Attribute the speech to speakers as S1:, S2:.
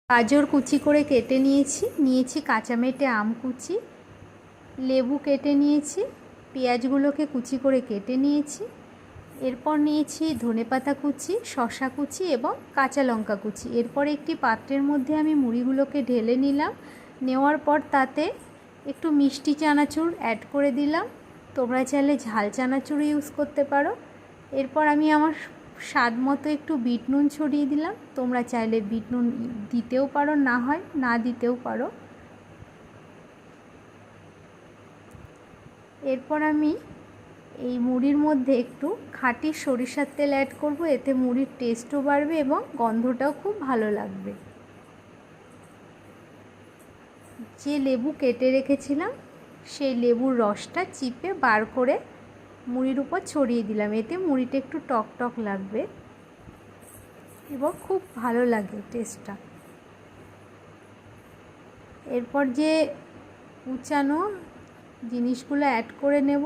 S1: গাজর কুচি করে কেটে নিয়েছি কাঁচা মেটে আম কুচি, লেবু কেটে নিয়েছি, পেঁয়াজগুলোকে কুচি করে কেটে নিয়েছি। এরপর নিয়েছি ধনেপাতা কুচি, শসা কুচি এবং কাঁচা লঙ্কা কুচি। এরপর একটি পাত্রের মধ্যে আমি মুড়িগুলোকে ঢেলে নিলাম। নেওয়ার পর তাতে একটু মিষ্টি চানাচুর অ্যাড করে দিলাম। তোমরা চাইলে ঝাল চানাচুর ইউজ করতে পারো। এরপর আমি আমার স্বাদ মতো একটু বিট নুন ছড়িয়ে দিলাম। তোমরা চাইলে বিট নুন দিতেও পারো, না দিতেও পারো। এরপর আমি এই মুড়ির মধ্যে একটু খাঁটি সরিষার তেল অ্যাড করব। এতে মুড়ির টেস্টও বাড়বে এবং গন্ধটাও খুব ভালো লাগবে। যে লেবু কেটে রেখেছিলাম সেই লেবুর রসটা চিপে বার করে মুড়ির উপর ছড়িয়ে দিলাম। এতে মুড়িটা একটু টক টক লাগবে এবং খুব ভালো লাগে টেস্টটা। এরপর যে কুচানো জিনিসগুলো অ্যাড করে নেব।